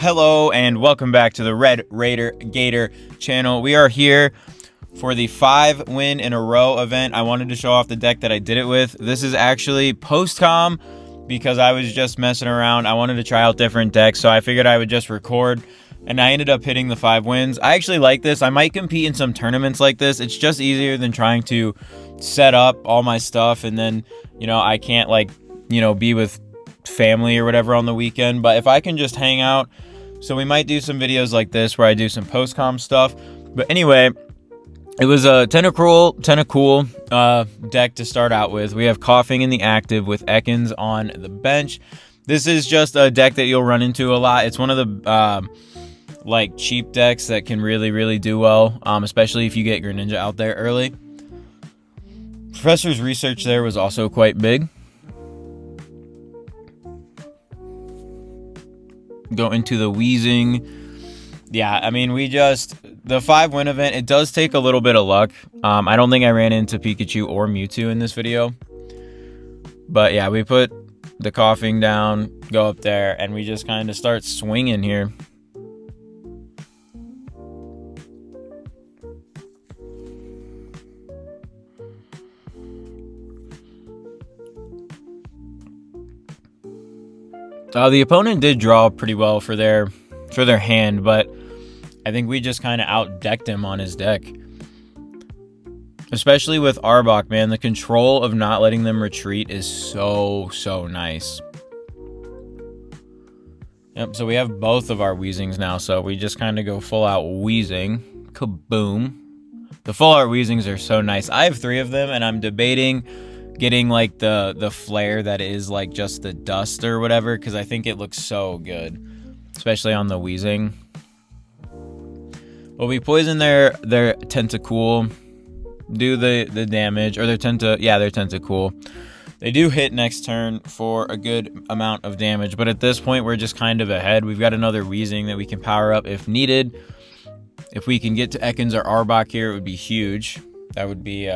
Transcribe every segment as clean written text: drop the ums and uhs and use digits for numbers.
Hello and welcome back to the Red Raider Gator channel. We are here for the 5 win in a row event. I wanted to show off the deck that I did it with. This is actually post-com because I was just messing around. I wanted to try out different decks, so I figured I would just record, and I ended up hitting the 5 wins. I actually like this. I might compete in some tournaments like this. It's just easier than trying to set up all my stuff and then, I can't be with family or whatever on the weekend. But if I can just hang out, so we might do some videos like this where I do some post-com stuff. But anyway, it was a Tentacruel deck to start out with. We have Coughing in the active with Ekans on the bench. This is just a deck that you'll run into a lot. It's one of the cheap decks that can really do well, especially if you get Greninja out there early. Professor's research there was also quite big. Go into the Weezing. Yeah, I mean, the 5 win event, it does take a little bit of luck. I don't think I ran into Pikachu or Mewtwo in this video. But yeah, we put the Coughing down, go up there, and we just kind of start swinging here. The opponent did draw pretty well for their hand, but I think we just kind of out-decked him on his deck. Especially with Arbok, man. The control of not letting them retreat is so nice. Yep, so we have both of our Weezings now, so we just kind of go full-out Weezing. Kaboom. The full-out Weezings are so nice. I have 3 of them, and I'm debating getting like the flare that is like just the dust or whatever, because I think it looks so good, especially on the Weezing. But we poison their Tentacool, do the damage, or their Tentacool. They do hit next turn for a good amount of damage, but at this point we're just kind of ahead. We've got another Weezing that we can power up if needed. If we can get to Ekans or Arbok here, it would be huge. That would be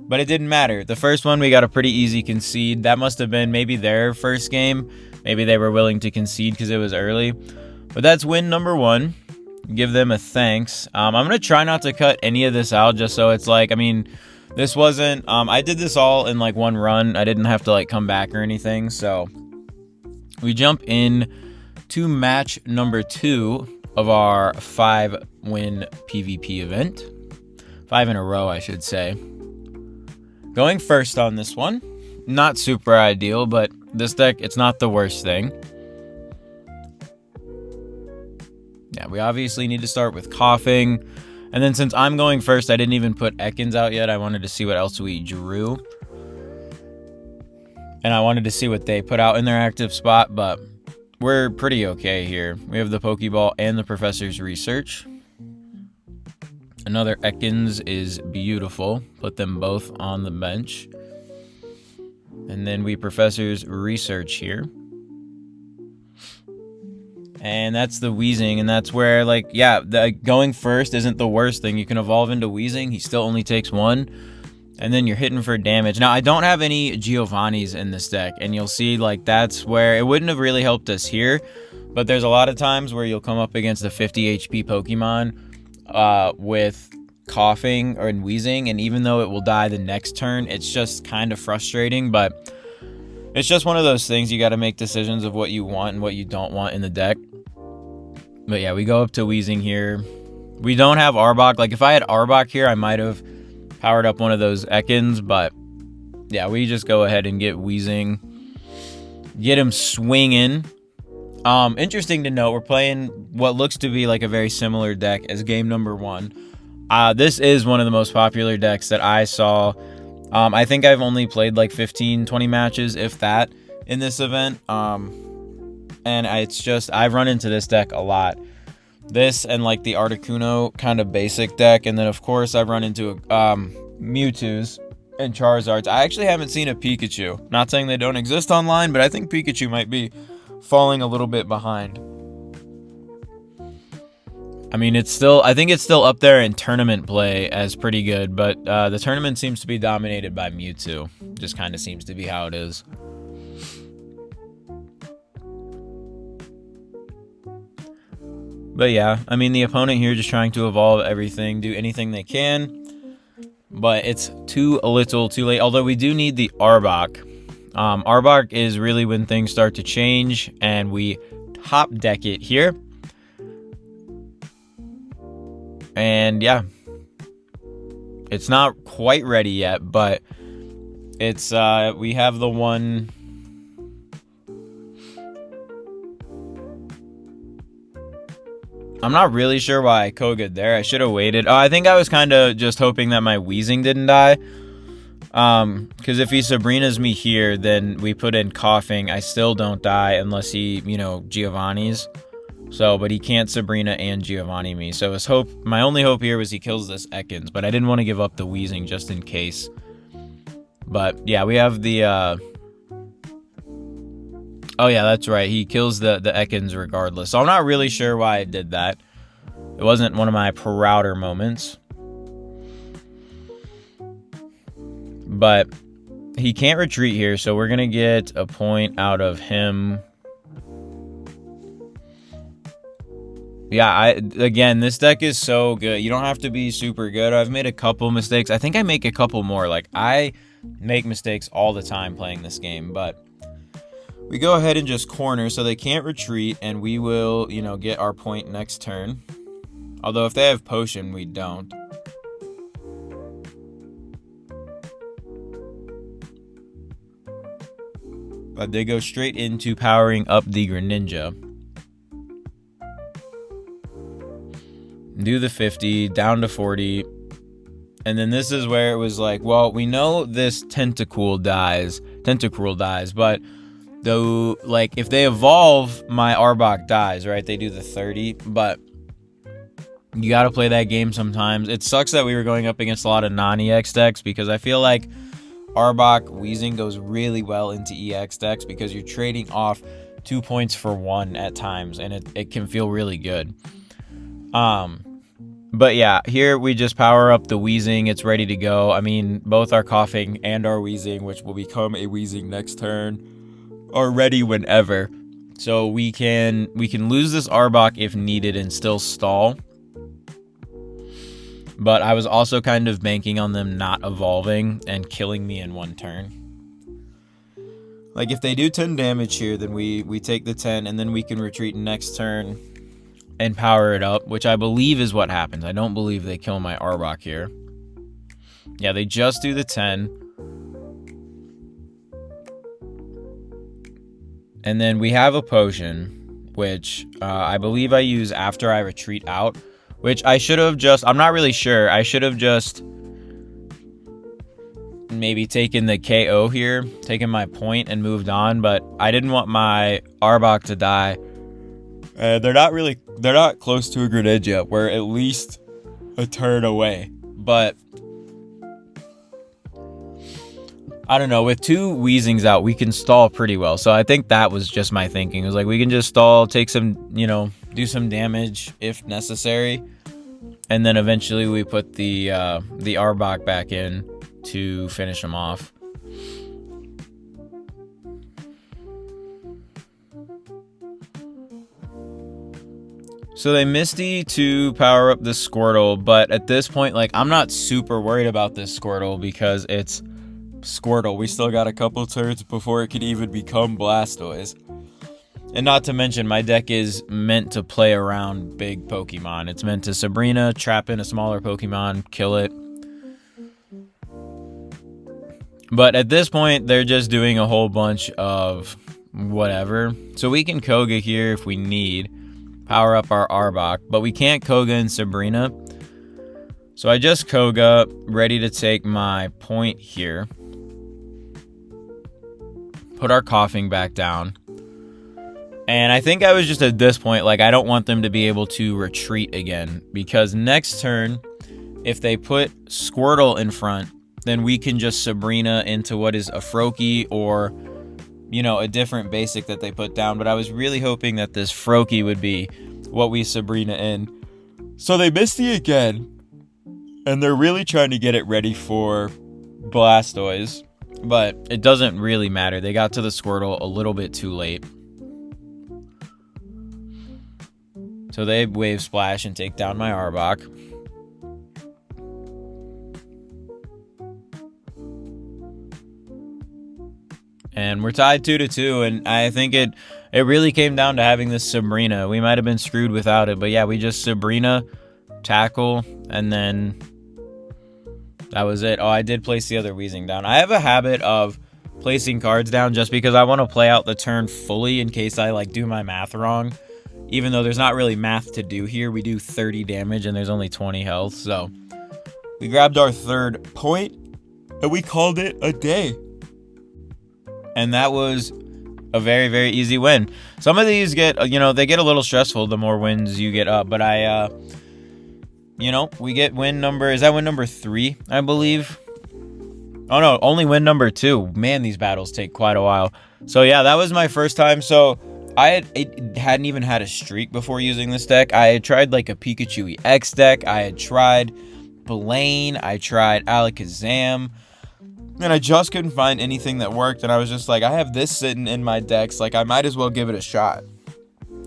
but it didn't matter. The first one, we got a pretty easy concede. That must have been maybe their first game. Maybe they were willing to concede because it was early. But that's win number 1. Give them a thanks. I'm going to try not to cut any of this out just so it's like, I mean, this wasn't... I did this all in like one run. I didn't have to like come back or anything. So we jump in to match number 2 of our 5-win PvP event. 5 in a row, I should say. Going first on this one, not super ideal, but this deck, it's not the worst thing. Yeah, we obviously need to start with Coughing. And then since I'm going first, I didn't even put Ekans out yet. I wanted to see what else we drew. And I wanted to see what they put out in their active spot, but we're pretty okay here. We have the Pokeball and the Professor's Research. Another Ekans is beautiful. Put them both on the bench. And then we Professor's Research here. And that's the Weezing, and that's where, going first isn't the worst thing. You can evolve into Weezing. He still only takes 1. And then you're hitting for damage. Now, I don't have any Giovannis in this deck, and you'll see, that's where it wouldn't have really helped us here. But there's a lot of times where you'll come up against a 50 HP Pokemon with Coughing or Weezing, and even though it will die the next turn, it's just kind of frustrating. But it's just one of those things. You got to make decisions of what you want and what you don't want in the deck. But yeah, we go up to Weezing here. We don't have Arbok. Like, if I had Arbok here, I might have powered up one of those Ekans, but yeah, we just go ahead and get Weezing, get him swinging. Interesting to note, we're playing what looks to be like a very similar deck as game number 1. This is one of the most popular decks that I saw. I think I've only played like 15-20 matches, if that, in this event. And I've run into this deck a lot. This and like the Articuno kind of basic deck, and then of course I've run into Mewtwo's and Charizards. I actually haven't seen a Pikachu. Not saying they don't exist online, but I think Pikachu might be falling a little bit behind. I mean, I think it's still up there in tournament play as pretty good, but the tournament seems to be dominated by Mewtwo. Just kind of seems to be how it is. But yeah, I mean, the opponent here just trying to evolve everything, do anything they can. But it's a little too late. Although we do need the Arbok. Arbok is really when things start to change, and we top deck it here. And yeah, it's not quite ready yet, but it's we have the one. I'm not really sure why I Koga'd there. I should have waited. Oh, I think I was kind of just hoping that my Weezing didn't die. Because if he Sabrina's me here, then we put in Coughing. I still don't die unless he, Giovanni's. So, but he can't Sabrina and Giovanni me. So my only hope here was he kills this Ekans. But I didn't want to give up the Weezing just in case. But yeah, we have the oh yeah, that's right. He kills the Ekans regardless. So I'm not really sure why I did that. It wasn't one of my prouder moments. But he can't retreat here, so we're going to get a point out of him. Yeah, again, this deck is so good. You don't have to be super good. I've made a couple mistakes. I think I make a couple more. Like, I make mistakes all the time playing this game, but we go ahead and just corner so they can't retreat, and we will, get our point next turn. Although if they have potion, we don't. But they go straight into powering up the Greninja. Do the 50, down to 40. And then this is where it was like, well, we know this Tentacruel dies, but though, like, if they evolve, my Arbok dies, right? They do the 30, but you got to play that game sometimes. It sucks that we were going up against a lot of non-EX decks, because I feel like Arbok Weezing goes really well into EX decks because you're trading off 2 points for 1 at times, and it can feel really good. But yeah, here we just power up the Weezing. It's ready to go. I mean, both our Coughing and our Weezing, which will become a Weezing next turn, are ready whenever. So we can lose this Arbok if needed and still stall. But I was also kind of banking on them not evolving and killing me in one turn. Like, if they do 10 damage here, then we take the 10, and then we can retreat next turn and power it up, which I believe is what happens. I don't believe they kill my Arbok here. Yeah, they just do the 10. And then we have a potion, which I believe I use after I retreat out, which I should have just, I'm not really sure. I should have just maybe taken the KO here, taken my point and moved on, but I didn't want my Arbok to die. They're not close to a Greninja. We're at least a turn away. But I don't know, with 2 Weezings out, we can stall pretty well. So I think that was just my thinking. It was like, we can just stall, take some, do some damage if necessary. And then eventually we put the Arbok back in to finish him off. So they Misty to power up the Squirtle, but at this point, like, I'm not super worried about this Squirtle because it's Squirtle. We still got a couple turns before it could even become Blastoise. And not to mention, my deck is meant to play around big Pokemon. It's meant to Sabrina, trap in a smaller Pokemon, kill it. But at this point, they're just doing a whole bunch of whatever. So we can Koga here if we need. Power up our Arbok, but we can't Koga and Sabrina. So I just Koga, ready to take my point here. Put our Coughing back down. And I think I was just at this point, like, I don't want them to be able to retreat again, because next turn, if they put Squirtle in front, then we can just Sabrina into what is a Froakie or, a different basic that they put down. But I was really hoping that this Froakie would be what we Sabrina in. So they Misty again, and they're really trying to get it ready for Blastoise, but it doesn't really matter. They got to the Squirtle a little bit too late. So they Wave Splash and take down my Arbok. And we're tied 2-2, and I think it really came down to having this Sabrina. We might have been screwed without it, but yeah, we just Sabrina, tackle, and then that was it. Oh, I did place the other Weezing down. I have a habit of placing cards down just because I want to play out the turn fully in case I like do my math wrong. Even though there's not really math to do here, we do 30 damage and there's only 20 health. So we grabbed our 3rd point and we called it a day. And that was a very, very easy win. Some of these get, they get a little stressful the more wins you get up. But we get win number, is that win number 3, I believe? Oh no, only win number 2. Man, these battles take quite a while. So yeah, that was my first time. So hadn't even had a streak before using this deck. I had tried like a Pikachu EX deck. I had tried Blaine. I tried Alakazam. And I just couldn't find anything that worked. And I was just like, I have this sitting in my decks. Like, I might as well give it a shot.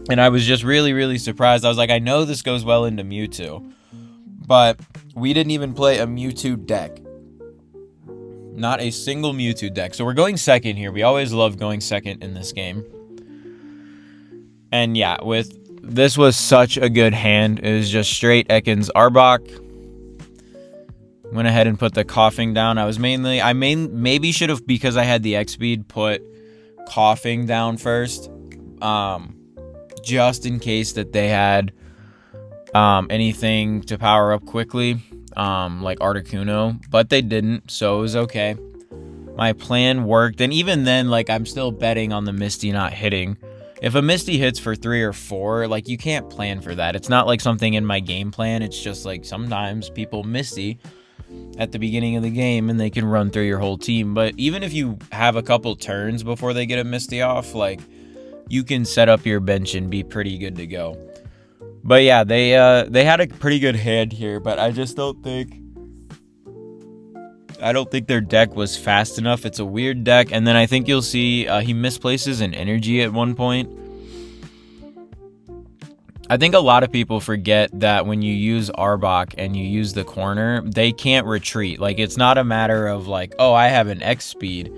And I was just really, really surprised. I was like, I know this goes well into Mewtwo. But we didn't even play a Mewtwo deck. Not a single Mewtwo deck. So we're going second here. We always love going second in this game. And yeah, this was such a good hand. It was just straight Ekans Arbok. Went ahead and put the coughing down. I maybe should have, because I had the X speed, put coughing down first. Just in case that they had anything to power up quickly. Like Articuno. But they didn't, so it was okay. My plan worked. And even then, like, I'm still betting on the Misty not hitting. If a Misty hits for 3 or 4, like, you can't plan for that. It's not like something in my game plan. It's just like sometimes people Misty at the beginning of the game and they can run through your whole team. But even if you have a couple turns before they get a Misty off, like, you can set up your bench and be pretty good to go. But yeah, they had a pretty good hand here, but I just don't think their deck was fast enough. It's a weird deck. And then I think you'll see he misplaces an energy at one point. I think a lot of people forget that when you use Arbok and you use the corner, they can't retreat. Like, it's not a matter of like, oh, I have an X speed.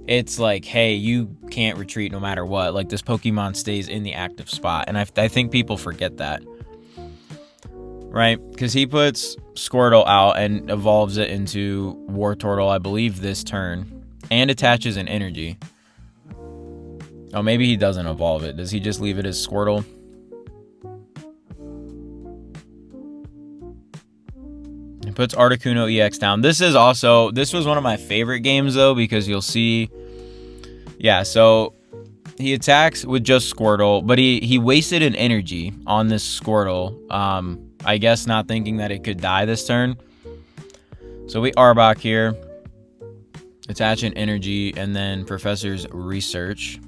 It's like, hey, you can't retreat no matter what. Like, this Pokemon stays in the active spot. And I think people forget that. Right? Because he puts Squirtle out and evolves it into Wartortle, I believe, this turn. And attaches an energy. Oh, maybe he doesn't evolve it. Does he just leave it as Squirtle? He puts Articuno EX down. This was one of my favorite games, though, because you'll see... Yeah, so he attacks with just Squirtle, but he wasted an energy on this Squirtle. I guess not thinking that it could die this turn. So we Arbok here. Attach an energy, and then Professor's Research.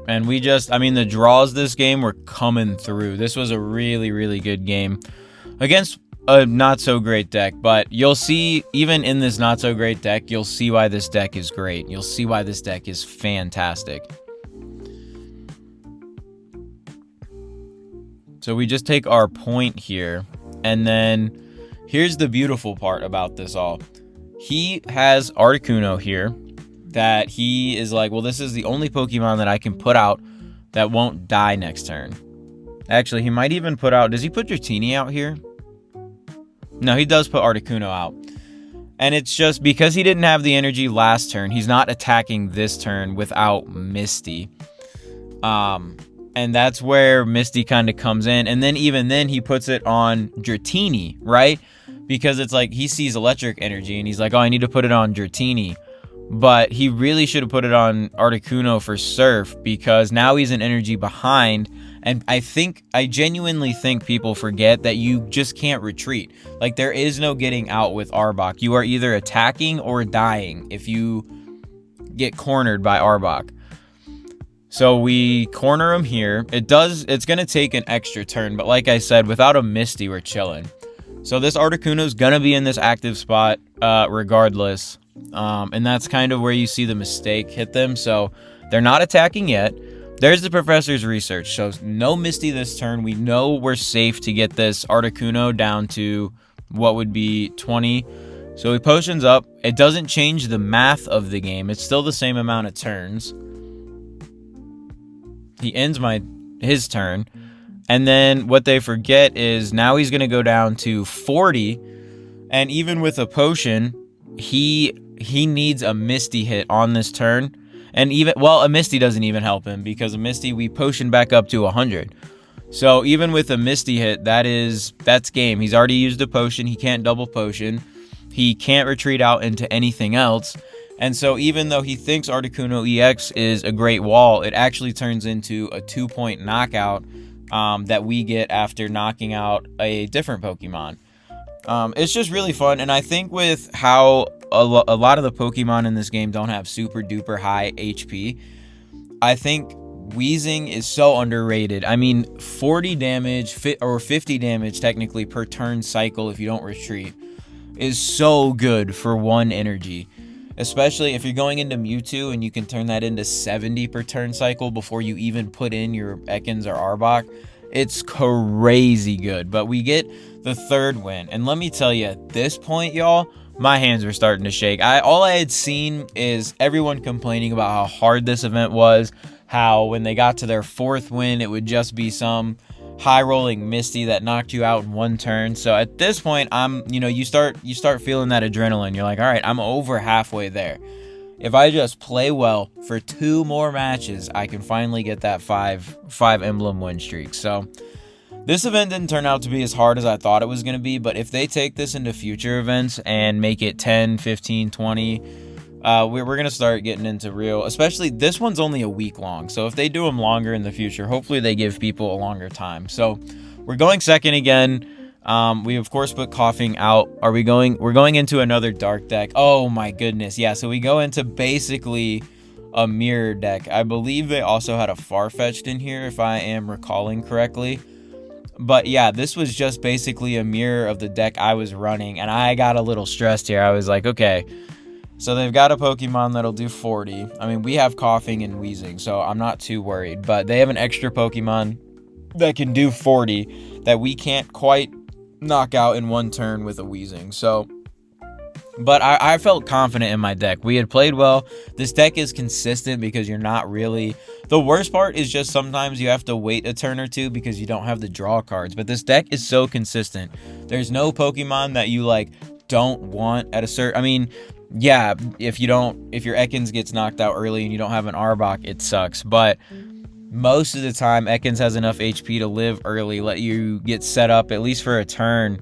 And we just, the draws this game were coming through. This was a really, really good game against a not-so-great deck. But you'll see, even in this not-so-great deck, you'll see why this deck is great. You'll see why this deck is fantastic. So we just take our point here. And then here's the beautiful part about this all. He has Articuno here. That he is like, well, this is the only Pokemon that I can put out that won't die next turn. Actually, he might even put out... Does he put Dratini out here? No, he does put Articuno out. And it's just because he didn't have the energy last turn, he's not attacking this turn without Misty. And that's where Misty kind of comes in. And then even then, he puts it on Dratini, right? Because it's like he sees electric energy and he's like, oh, I need to put it on Dratini. But he really should have put it on Articuno for Surf, because now he's an energy behind. And I genuinely think people forget that you just can't retreat. Like, there is no getting out with Arbok. You are either attacking or dying if you get cornered by Arbok. So we corner him here. It's going to take an extra turn. But like I said, without a Misty, we're chilling. So this Articuno's going to be in this active spot regardless. And that's kind of where you see the mistake hit them. So they're not attacking yet, there's the professor's research. So no Misty this turn. We know we're safe to get this Articuno down to what would be 20. So he potions up. It doesn't change the math of the game. It's still the same amount of turns. He ends his turn. And then what they forget is now he's going to go down to 40. And even with a potion, he needs a Misty hit on this turn. And even, well, a Misty doesn't even help him, because a Misty, we potion back up to 100. So even with a Misty hit, that's game. He's already used a potion. He can't double potion. He can't retreat out into anything else. And so even though he thinks Articuno EX is a great wall, it actually turns into a 2-point knockout that we get after knocking out a different Pokemon. It's just really fun. And I think with how a lot of the Pokemon in this game don't have super duper high HP, I think Weezing is so underrated. I mean, 40 damage or 50 damage technically per turn cycle if you don't retreat is so good for one energy, especially if you're going into Mewtwo and you can turn that into 70 per turn cycle before you even put in your Ekans or Arbok. It's crazy good. But we get the third win, and let me tell you, at this point, y'all, my hands were starting to shake. All I had seen is everyone complaining about how hard this event was, how when they got to their fourth win, it would just be some high-rolling Misty that knocked you out in one turn. So at this point, you start feeling that adrenaline. You're like, all right, I'm over halfway there. If I just play well for 2 more matches, I can finally get that five emblem win streak. So this event didn't turn out to be as hard as I thought it was going to be, but if they take this into future events and make it 10, 15, 20, we're going to start getting into real, especially this one's only a week long. So if they do them longer in the future, hopefully they give people a longer time. So we're going second again. We of course put Coughing out. We're going into another dark deck. Oh my goodness. Yeah. So we go into basically a mirror deck. I believe they also had a Farfetch'd in here, if I am recalling correctly. But yeah, this was just basically a mirror of the deck I was running, and I got a little stressed here. I was like, okay, so they've got a Pokemon that'll do 40. I mean, we have Coughing and Weezing, so I'm not too worried. But they have an extra Pokemon that can do 40 that we can't quite knock out in one turn with a Weezing. So, but I felt confident in my deck. We had played well. This deck is consistent because you're not really... The worst part is just sometimes you have to wait a turn or two because you don't have the draw cards. But this deck is so consistent. There's no Pokemon that you, like, don't want at a certain... I mean, yeah, if your Ekans gets knocked out early and you don't have an Arbok, it sucks. But most of the time, Ekans has enough HP to live early, let you get set up at least for a turn,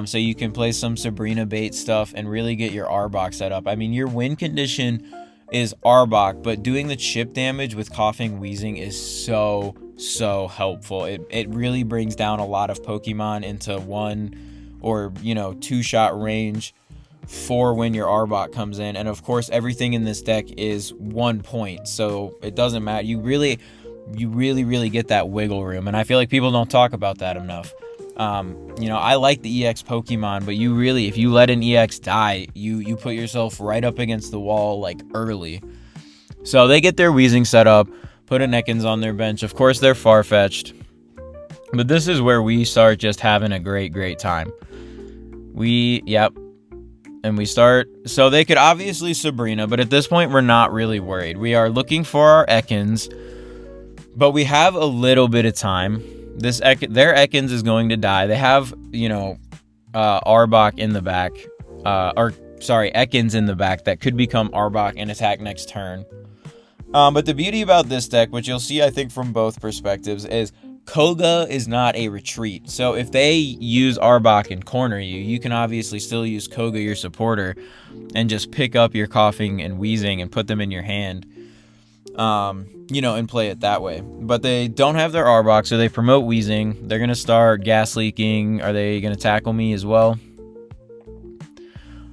so you can play some Sabrina bait stuff and really get your Arbok set up. I mean, your win condition is Arbok, but doing the chip damage with Coughing Weezing is so helpful. It really brings down a lot of Pokemon into 1 or 2 shot range for when your Arbok comes in. And of course, everything in this deck is 1 point, so it doesn't matter. You really get that wiggle room, and I feel like people don't talk about that enough. I like the EX Pokemon, but if you let an EX die, you put yourself right up against the wall, like, early. So they get their Weezing set up, put an Ekans on their bench. Of course, they're Farfetch'd. But this is where we start just having a great time. And we start... So they could obviously Sabrina, but at this point, we're not really worried. We are looking for our Ekans, but we have a little bit of time. Their Ekans is going to die. They have, Arbok in the back. Ekans in the back that could become Arbok and attack next turn. But the beauty about this deck, which you'll see, I think, from both perspectives, is Koga is not a retreat. So if they use Arbok and corner you, you can obviously still use Koga, your supporter, and just pick up your Coughing and Weezing and put them in your hand. And play it that way. But they don't have their Arbok, so they promote Weezing. They're going to start gas leaking. Are they going to tackle me as well?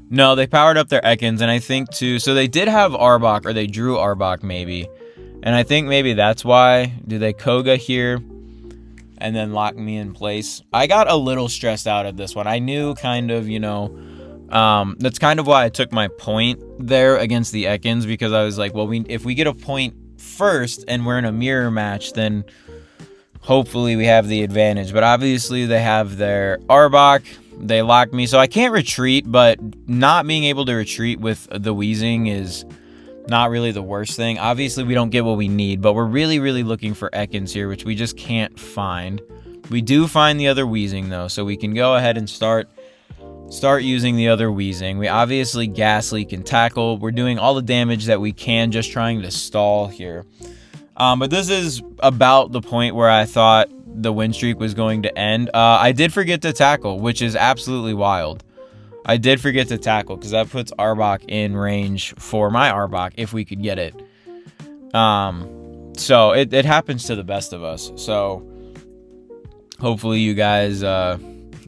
No, they powered up their Ekans, and I think too... So they did have Arbok, or they drew Arbok maybe. And I think maybe that's why. Do they Koga here and then lock me in place? I got a little stressed out at this one. I knew kind of, that's kind of why I took my point there against the Ekans, because I was like, well, if we get a point first and we're in a mirror match, then hopefully we have the advantage. But obviously they have their Arbok. They locked me, so I can't retreat, but not being able to retreat with the Weezing is not really the worst thing. Obviously, we don't get what we need, but we're really, really looking for Ekans here, which we just can't find. We do find the other Weezing, though, so we can go ahead and start using the other Weezing. We obviously Gas Leak and Tackle. We're doing all the damage that we can, just trying to stall here. But this is about the point where I thought the win streak was going to end. I did forget to Tackle, which is absolutely wild. I did forget to Tackle because that puts Arbok in range for my Arbok if we could get it. So it happens to the best of us. So hopefully you guys aren't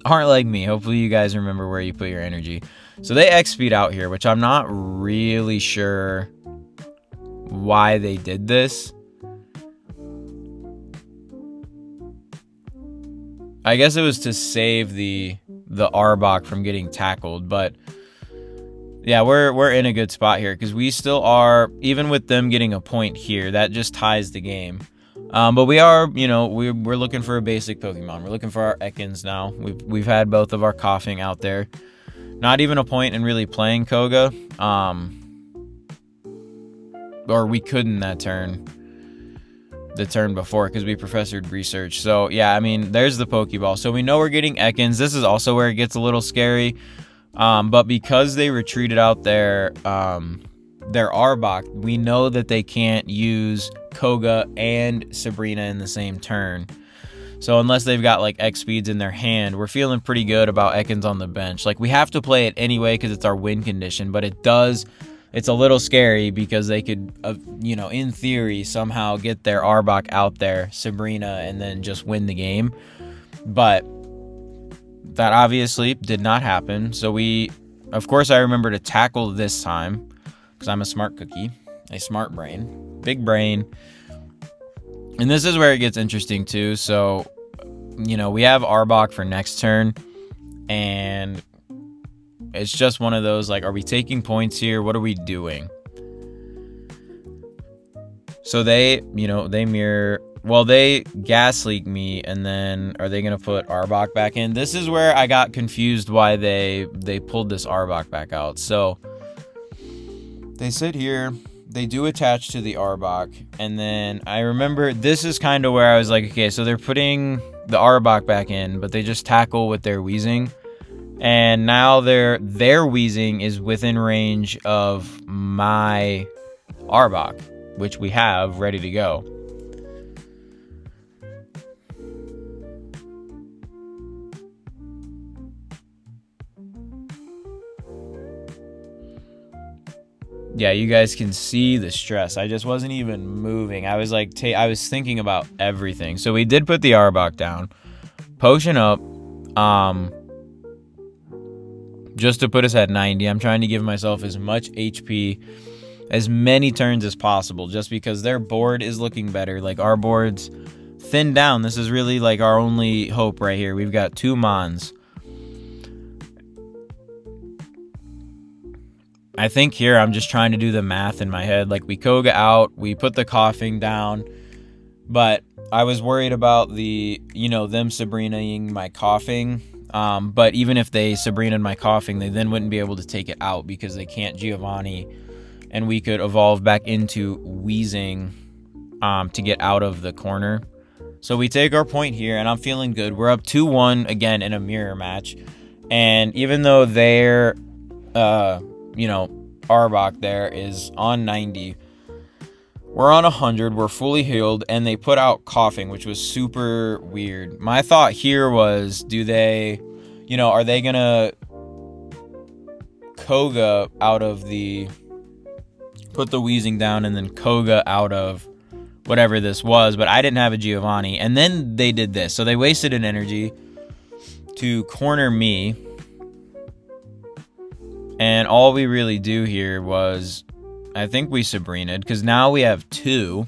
like me. Hopefully you guys remember where you put your energy. So they X-Speed out here, which I'm not really sure why they did this. I guess it was to save the Arbok from getting tackled, but yeah, we're in a good spot here because we still are, even with them getting a point here, that just ties the game. But we are, you know, we're looking for a basic Pokemon. We're looking for our Ekans now. We've had both of our Coughing out there. Not even a point in really playing Koga. Or we couldn't that turn. The turn before because we professored research. So yeah, I mean, there's the Pokeball. So we know we're getting Ekans. This is also where it gets a little scary. But because they retreated out their Arbok, we know that they can't use Koga and Sabrina in the same turn. So unless they've got like X speeds in their hand, we're feeling pretty good about Ekans on the bench. Like we have to play it anyway because it's our win condition, but it's a little scary because they could, you know, in theory, somehow get their Arbok out there, Sabrina, and then just win the game. But that obviously did not happen. So of course, I remember to Tackle this time because I'm a smart cookie, a smart brain, big brain. And this is where it gets interesting too. So, you know, we have Arbok for next turn, and it's just one of those, like, are we taking points here? What are we doing? So they, you know, they mirror, well, they Gas Leak me, and then are they going to put Arbok back in? This is where I got confused why they pulled this Arbok back out. So they sit here, they do attach to the Arbok, and then I remember this is kind of where I was like, okay, so they're putting the Arbok back in, but they just Tackle with their Weezing. And now their Weezing is within range of my Arbok, which we have ready to go. Yeah, you guys can see the stress. I just wasn't even moving. I was like, I was thinking about everything. So we did put the Arbok down, potion up, just to put us at 90. I'm trying to give myself as much HP, as many turns as possible, just because their board is looking better. Like, our board's thinned down. This is really like our only hope right here. We've got 2 Mons. I think here I'm just trying to do the math in my head. Like, we Koga out, we put the Coughing down, but I was worried about the, you know, them Sabrina-ing my Coughing. But even if they Sabrina my Coughing, they then wouldn't be able to take it out because they can't Giovanni, and we could evolve back into Weezing to get out of the corner. So we take our point here, and I'm feeling good. We're up 2-1 again in a mirror match, and even though their you know, Arbok there is on 90, we're on 100, we're fully healed, and they put out Coughing, which was super weird. My thought here was, do they, you know, are they gonna Koga out of the, put the Weezing down and then Koga out of whatever this was, but I didn't have a Giovanni, and then they did this. So they wasted an energy to corner me, and all we really do here was, I think we Sabrina'd, because now we have 2.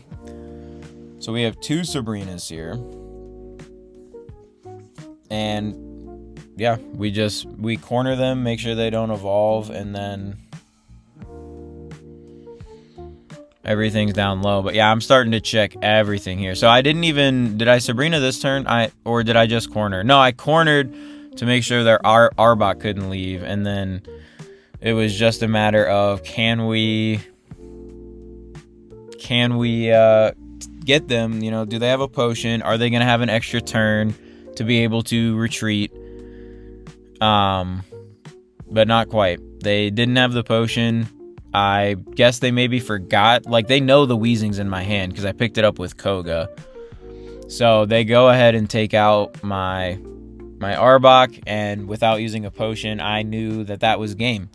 So we have 2 Sabrinas here. And yeah, we corner them, make sure they don't evolve, and then Everything's down low. But yeah, I'm starting to check everything here. So I didn't even... Did I Sabrina this turn? Or did I just corner? No, I cornered to make sure that our Arbok couldn't leave. And then it was just a matter of can we get them? You know, do they have a potion? Are they going to have an extra turn to be able to retreat? But not quite. They didn't have the potion. I guess they maybe forgot. Like, they know the Weezing's in my hand because I picked it up with Koga. So they go ahead and take out my Arbok, and without using a potion, I knew that was game.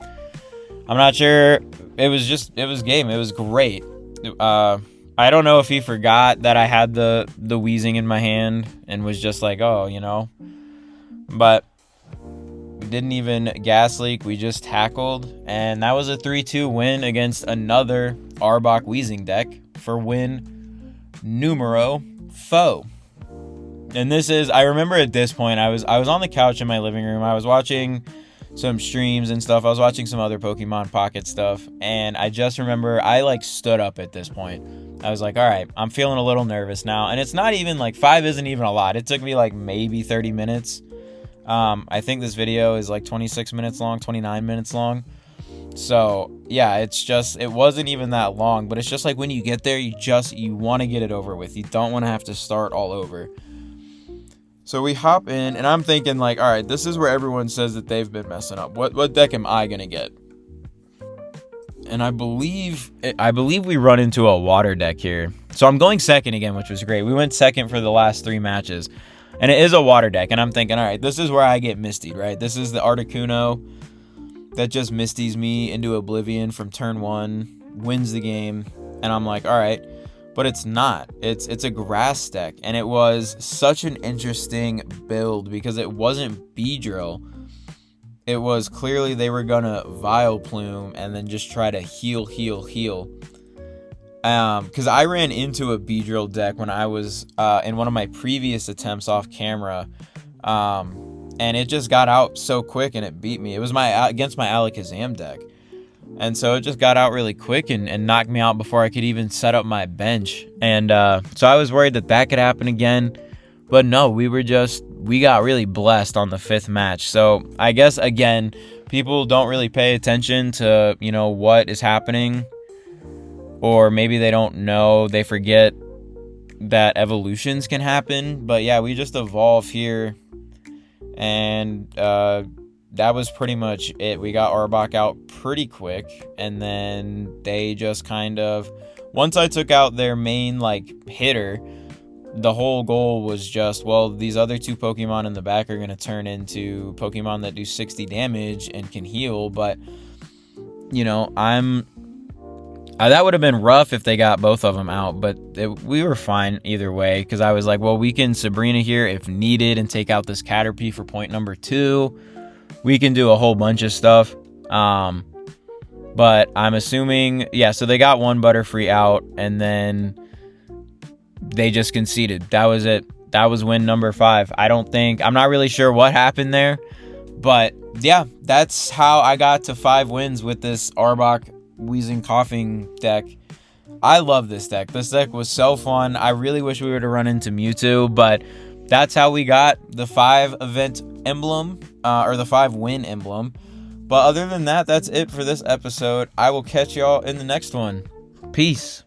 I'm not sure. It was game. It was great. I don't know if he forgot that I had the Weezing in my hand and was just like, oh, you know. But we didn't even gas leak. We just tackled. And that was a 3-2 win against another Arbok Weezing deck for win numero 4. And this is, I remember at this point, I was on the couch in my living room. I was watching some streams and stuff. I was watching some other Pokemon Pocket stuff. And I just remember I like stood up at this point. I was like, all right, I'm feeling a little nervous now. And it's not even like 5 isn't even a lot. It took me like maybe 30 minutes. I think this video is like 26 minutes long, 29 minutes long. So yeah, it wasn't even that long, but it's just like when you get there, you want to get it over with. You don't want to have to start all over. So we hop in, and I'm thinking like, all right, this is where everyone says that they've been messing up. What deck am I gonna get? And I believe we run into a water deck here. So I'm going second again, which was great. We went second for the last 3 matches, and it is a water deck. And I'm thinking, all right, this is where I get mistied, right? This is the Articuno that just misties me into oblivion from turn 1, wins the game, and I'm like, all right. But it's not. It's a grass deck, and it was such an interesting build because it wasn't Beedrill. It was clearly they were gonna Vileplume and then just try to heal. Because I ran into a Beedrill deck when I was in one of my previous attempts off camera, and it just got out so quick and it beat me. It was against my Alakazam deck. And so it just got out really quick and knocked me out before I could even set up my bench. And so I was worried that could happen again. But no, we got really blessed on the 5th match. So I guess, again, people don't really pay attention to, you know, what is happening. Or maybe they don't know. They forget that evolutions can happen. But yeah, we just evolve here. And that was pretty much it. We got Arbok out pretty quick, and then they just kind of, once I took out their main like hitter, the whole goal was just, well, these other 2 Pokemon in the back are going to turn into Pokemon that do 60 damage and can heal. But you know, that would have been rough if they got both of them out, but we were fine either way, because I was like, well, we can Sabrina here if needed and take out this Caterpie for point number 2. We can do a whole bunch of stuff. But I'm assuming, yeah, so they got 1 Butterfree out, and then they just conceded. That was it. That was win number 5. I'm not really sure what happened there, but yeah, that's how I got to 5 wins with this Arbok Weezing Coughing deck. I love this deck. This deck was so fun. I really wish we were to run into Mewtwo, but that's how we got the 5 event emblem, or the 5 win emblem. But other than that, that's it for this episode. I will catch y'all in the next one. Peace.